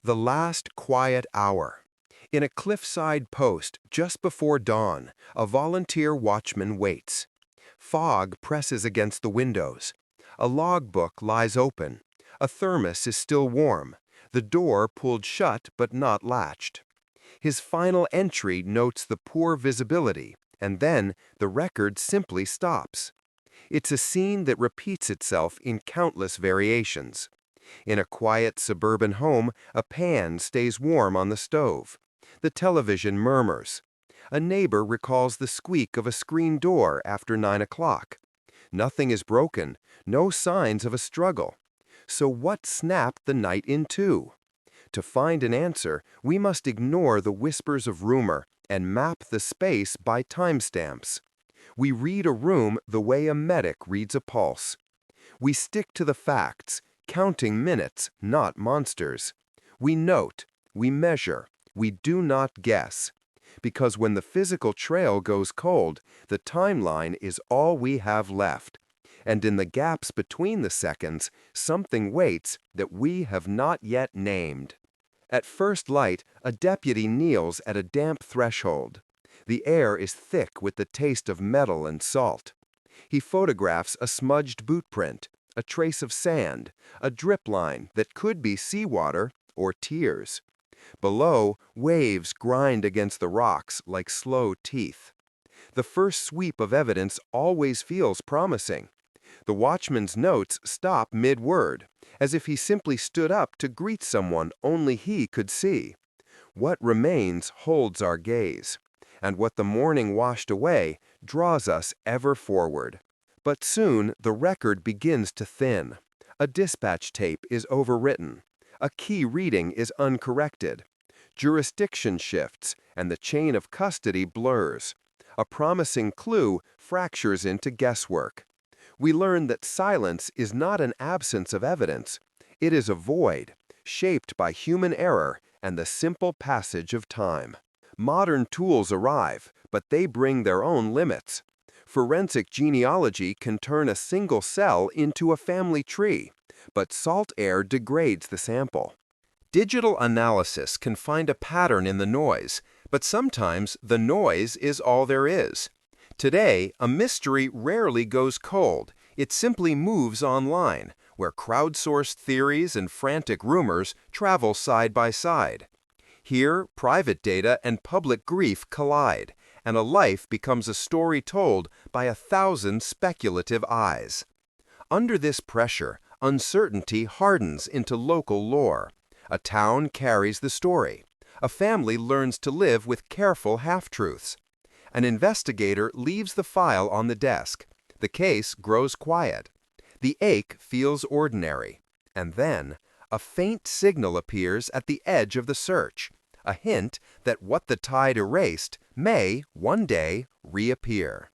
The last quiet hour. In a cliffside post just before dawn, a volunteer watchman waits. Fog presses against the windows. A logbook lies open. A thermos is still warm. The door pulled shut but not latched. His final entry notes the poor visibility, and then the record simply stops. It's a scene that repeats itself in countless variations. In a quiet suburban home, a pan stays warm on the stove. The television murmurs. A neighbor recalls the squeak of a screen door after 9 o'clock. Nothing is broken, no signs of a struggle. So what snapped the night in two? To find an answer, we must ignore the whispers of rumor and map the space by timestamps. We read a room the way a medic reads a pulse. We stick to the facts, counting minutes, not monsters. We note, we measure, we do not guess. Because when the physical trail goes cold, the timeline is all we have left. And in the gaps between the seconds, something waits that we have not yet named. At first light, a deputy kneels at a damp threshold. The air is thick with the taste of metal and salt. He photographs a smudged boot print, a trace of sand, a drip line that could be seawater or tears. Below, waves grind against the rocks like slow teeth. The first sweep of evidence always feels promising. The watchman's notes stop mid-word, as if he simply stood up to greet someone only he could see. What remains holds our gaze, and what the morning washed away draws us ever forward. But soon the record begins to thin. A dispatch tape is overwritten. A key reading is uncorrected. Jurisdiction shifts, and the chain of custody blurs. A promising clue fractures into guesswork. We learn that silence is not an absence of evidence. It is a void, shaped by human error and the simple passage of time. Modern tools arrive, but they bring their own limits. Forensic genealogy can turn a single cell into a family tree, but salt air degrades the sample. Digital analysis can find a pattern in the noise, but sometimes the noise is all there is. Today, a mystery rarely goes cold. It simply moves online, where crowdsourced theories and frantic rumors travel side by side. Here, private data and public grief collide, and a life becomes a story told by 1,000 speculative eyes. Under this pressure, uncertainty hardens into local lore. A town carries the story. A family learns to live with careful half-truths. An investigator leaves the file on the desk. The case grows quiet. The ache feels ordinary. And then, a faint signal appears at the edge of the search, a hint that what the tide erased may, one day, reappear.